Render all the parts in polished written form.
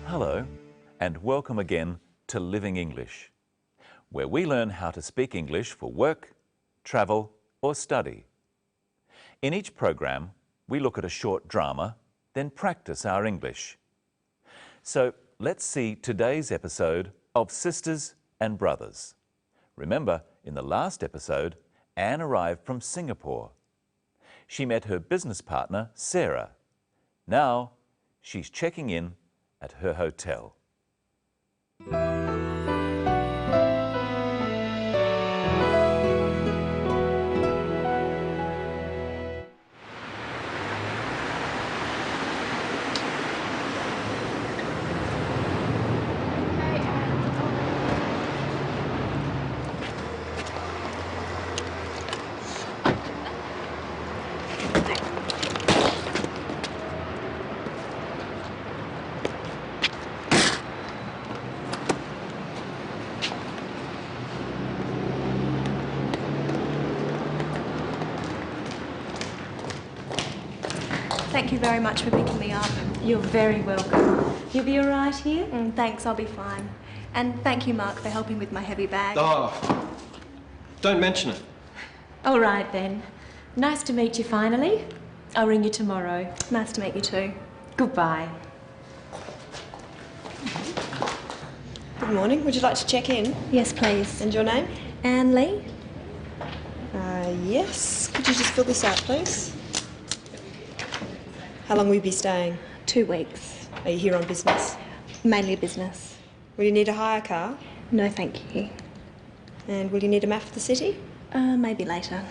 Hello, and welcome again to Living English, where we learn how to speak English for work, travel, or study. In each program, we look at a short drama, then practice our English. So let's see today's episode of Sisters and Brothers. Remember, in the last episode, Anne arrived from Singapore. She met her business partner, Sarah. Now, she's checking in at her hotel. Thank you very much for picking me up. You're very welcome. You'll be all right here? Thanks, I'll be fine. And thank you, Mark, for helping with my heavy bag. Oh, don't mention it. All right then. Nice to meet you finally. I'll ring you tomorrow. Nice to meet you too. Goodbye. Good morning. Would you like to check in? Yes, please. And your name? Anne Lee? Yes. Could you just fill this out, please? How long will you be staying? 2 weeks. Are you here on business? Mainly business. Will you need a hire car? No, thank you. And will you need a map of the city? Maybe later.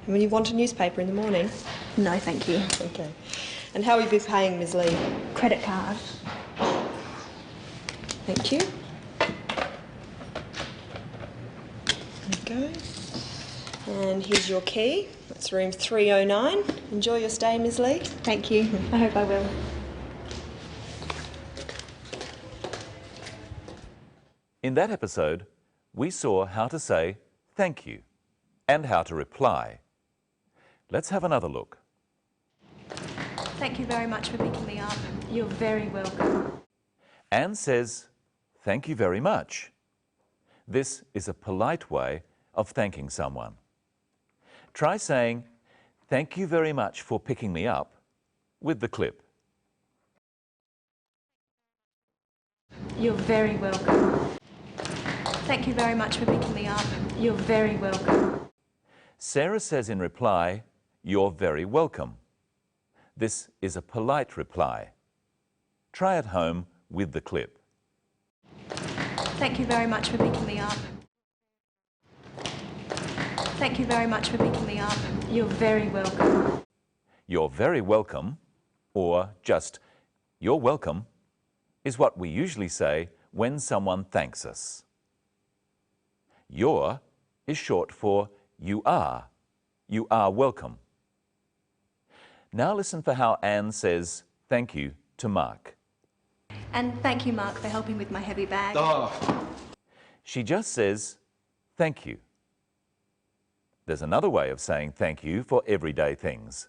And will you want a newspaper in the morning? No, thank you. Okay. And how will you be paying, Ms. Lee? Credit card. Thank you. There you go. And here's your key. That's room 309. Enjoy your stay, Ms. Lee. Thank you. I hope I will. In that episode, we saw how to say thank you and how to reply. Let's have another look. Thank you very much for picking me up. You're very welcome. Anne says, thank you very much. This is a polite way of thanking someone. Try saying, thank you very much for picking me up with the clip. You're very welcome. Thank you very much for picking me up. You're very welcome. Sarah says in reply, you're very welcome. This is a polite reply. Try at home with the clip. Thank you very much for picking me up. Thank you very much for picking me up. You're very welcome. You're very welcome, or just you're welcome, is what we usually say when someone thanks us. Your is short for you are. You are welcome. Now listen for how Anne says thank you to Mark. And thank you, Mark, for helping with my heavy bag. Oh, She just says thank you. There's another way of saying thank you for everyday things.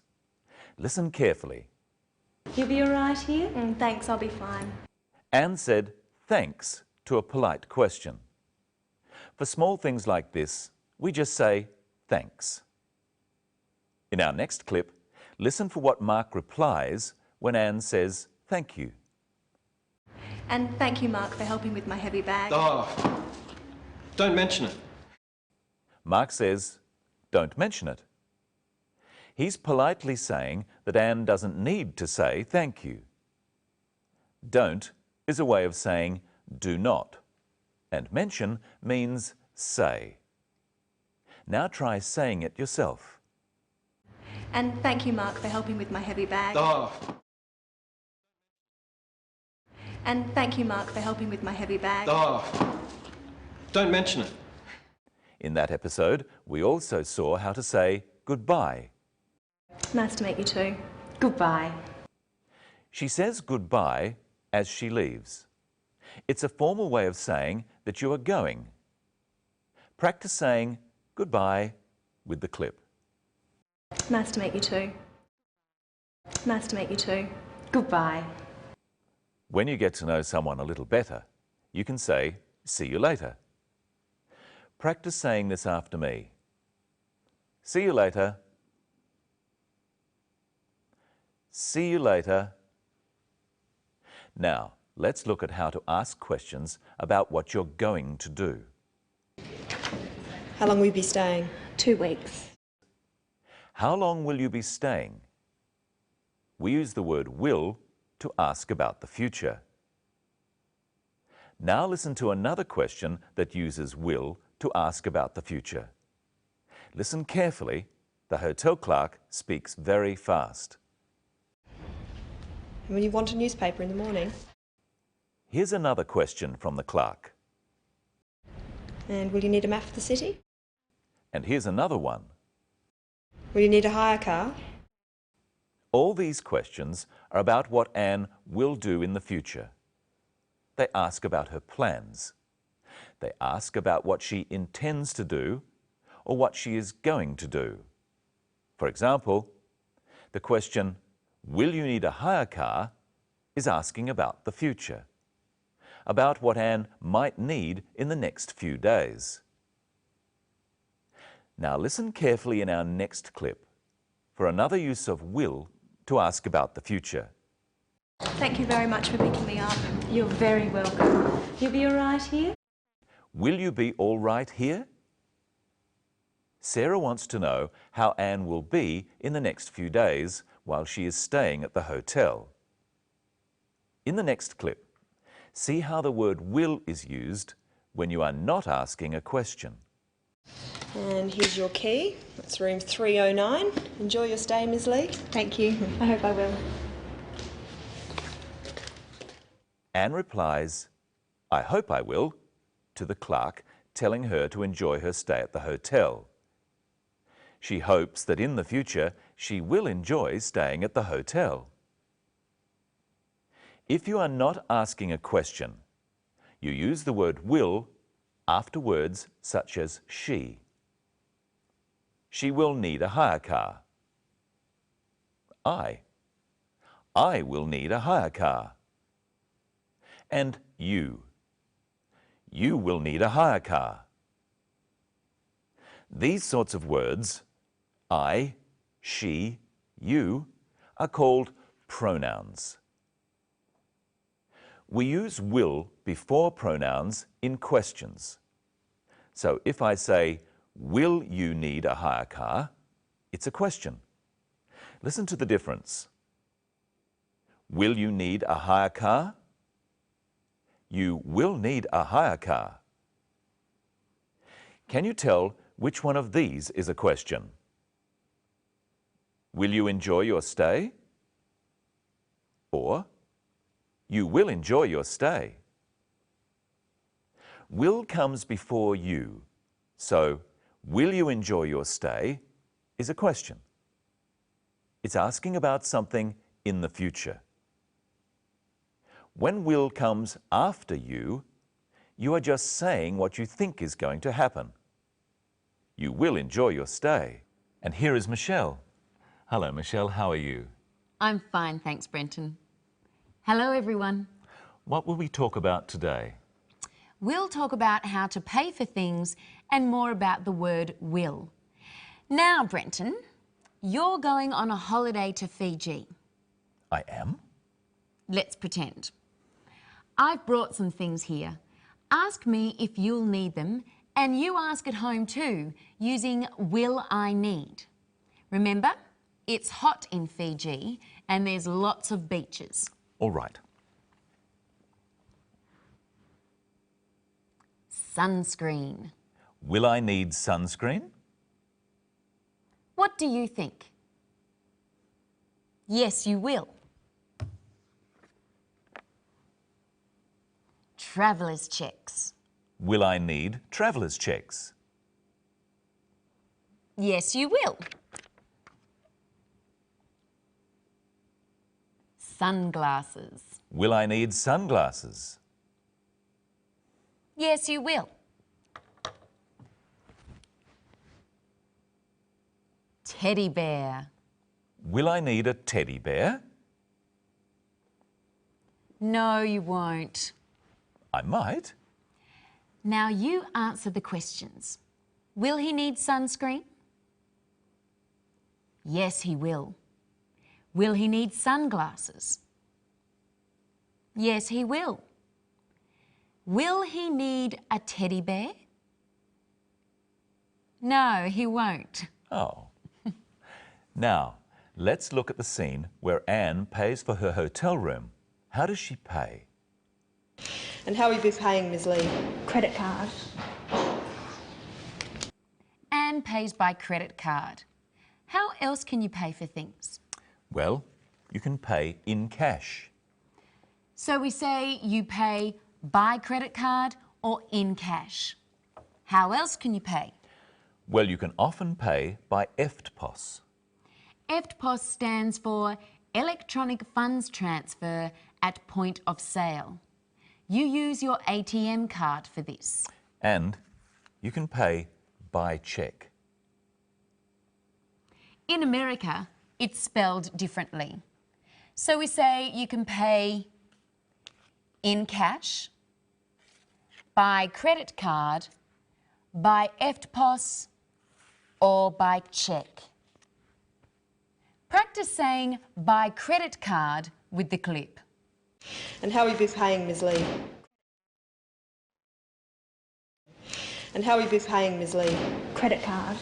Listen carefully. You'll be all right here? Thanks, I'll be fine. Anne said thanks to a polite question. For small things like this, we just say thanks. In our next clip, listen for what Mark replies when Anne says thank you. And thank you, Mark, for helping with my heavy bag. oh, don't mention it. Mark says, don't mention it. He's politely saying that Anne doesn't need to say thank you. Don't is a way of saying do not, and mention means say. Now try saying it yourself. And thank you, Mark, for helping with my heavy bag. Oh, And thank you, Mark, for helping with my heavy bag. oh, don't mention it. In that episode, we also saw how to say goodbye. Nice to meet you too. Goodbye. She says goodbye as she leaves. It's a formal way of saying that you are going. Practice saying goodbye with the clip. Nice to meet you too. Nice to meet you too. Goodbye. When you get to know someone a little better, you can say, "See you later." Practice saying this after me. See you later. See you later. Now, let's look at how to ask questions about what you're going to do. How long will you be staying? 2 weeks. How long will you be staying? We use the word will to ask about the future. Now listen to another question that uses will to ask about the future. Listen carefully. The hotel clerk speaks very fast. And will you want a newspaper in the morning? Here's another question from the clerk. And will you need a map of the city? And here's another one. Will you need a hire car? All these questions are about what Anne will do in the future. They ask about her plans. They ask about what she intends to do or what she is going to do. For example, the question, "Will you need a hire car?" is asking about the future, about what Anne might need in the next few days. Now listen carefully in our next clip for another use of will to ask about the future. Thank you very much for picking me up. You're very welcome. You'll be all right here? Will you be all right here? Sarah wants to know how Anne will be in the next few days while she is staying at the hotel. In the next clip, see how the word will is used when you are not asking a question. And here's your key. That's room 309. Enjoy your stay, Ms. Lee. Thank you. I hope I will. Anne replies, "I hope I will," to the clerk, telling her to enjoy her stay at the hotel. She hopes that in the future she will enjoy staying at the hotel. If you are not asking a question, you use the word will after words such as she. She will need a hire car. I will need a hire car. And you will need a hire car. These sorts of words, I, she, you, are called pronouns. We use will before pronouns in questions. So if I say, "Will you need a hire car?" it's a question. Listen to the difference. Will you need a hire car? You will need a hire car. Can you tell which one of these is a question? Will you enjoy your stay? Or, you will enjoy your stay. Will comes before you, so will you enjoy your stay is a question. It's asking about something in the future. When will comes after you are just saying what you think is going to happen. You will enjoy your stay. And here is Michelle. Hello, Michelle, how are you? I'm fine, thanks, Brenton. Hello, everyone. What will we talk about today? We'll talk about how to pay for things and more about the word will. Now, Brenton, you're going on a holiday to Fiji. I am? Let's pretend. I've brought some things here. Ask me if you'll need them, and you ask at home too, using will I need. Remember, it's hot in Fiji and there's lots of beaches. All right. Sunscreen. Will I need sunscreen? What do you think? Yes, you will. Traveller's checks. Will I need traveller's checks? Yes, you will. Sunglasses. Will I need sunglasses? Yes, you will. Teddy bear. Will I need a teddy bear? No, you won't. I might. Now you answer the questions. Will he need sunscreen? Yes, he will. Will he need sunglasses? Yes, he will. Will he need a teddy bear? No, he won't. Oh. Now, let's look at the scene where Anne pays for her hotel room. How does she pay? And how will you be paying, Ms. Lee? Credit card. Anne pays by credit card. How else can you pay for things? Well, you can pay in cash. So we say you pay by credit card or in cash. How else can you pay? Well, you can often pay by EFTPOS. EFTPOS stands for Electronic Funds Transfer at Point of Sale. You use your ATM card for this. And you can pay by cheque. In America, it's spelled differently. So we say you can pay in cash, by credit card, by EFTPOS, or by cheque. Practice saying by credit card with the clip. And how will you be paying, Ms. Lee? And how will you be paying, Ms. Lee? Credit card.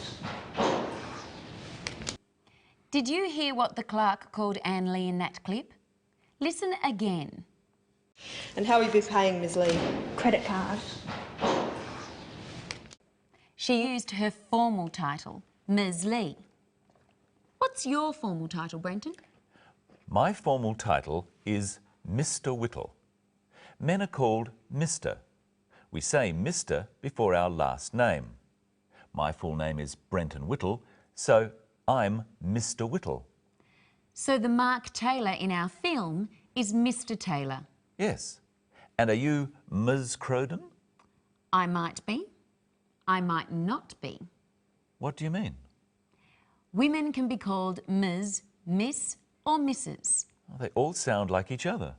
Did you hear what the clerk called Anne Lee in that clip? Listen again. And how will you be paying, Ms. Lee? Credit card. She used her formal title, Ms. Lee. What's your formal title, Brenton? My formal title is Mr. Whittle. Men are called Mr. We say Mr. before our last name. My full name is Brenton Whittle, so I'm Mr. Whittle. So the Mark Taylor in our film is Mr. Taylor. Yes. And are you Ms. Crowden? I might be. I might not be. What do you mean? Women can be called Ms., Miss or Mrs. Well, they all sound like each other.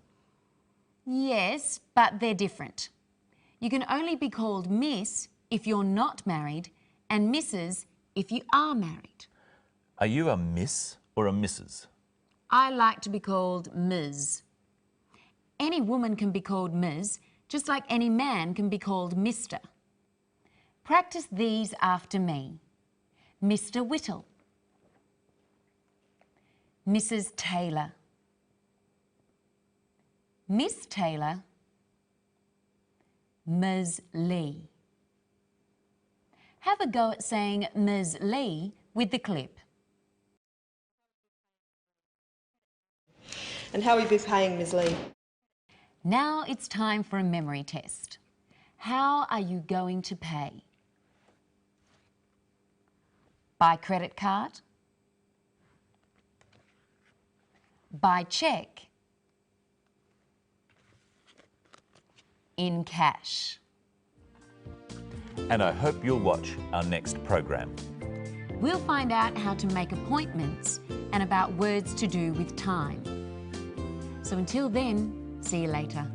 Yes, but they're different. You can only be called Miss if you're not married and Mrs. if you are married. Are you a Miss or a Mrs.? I like to be called Ms. Any woman can be called Ms, just like any man can be called Mr. Practice these after me. Mr. Whittle. Mrs. Taylor. Miss Taylor. Ms. Lee. Have a go at saying Ms. Lee with the clip. And how will you be paying, Ms. Lee? Now it's time for a memory test. How are you going to pay? By credit card? By cheque? In cash? And I hope you'll watch our next program. We'll find out how to make appointments and about words to do with time. So until then, see you later.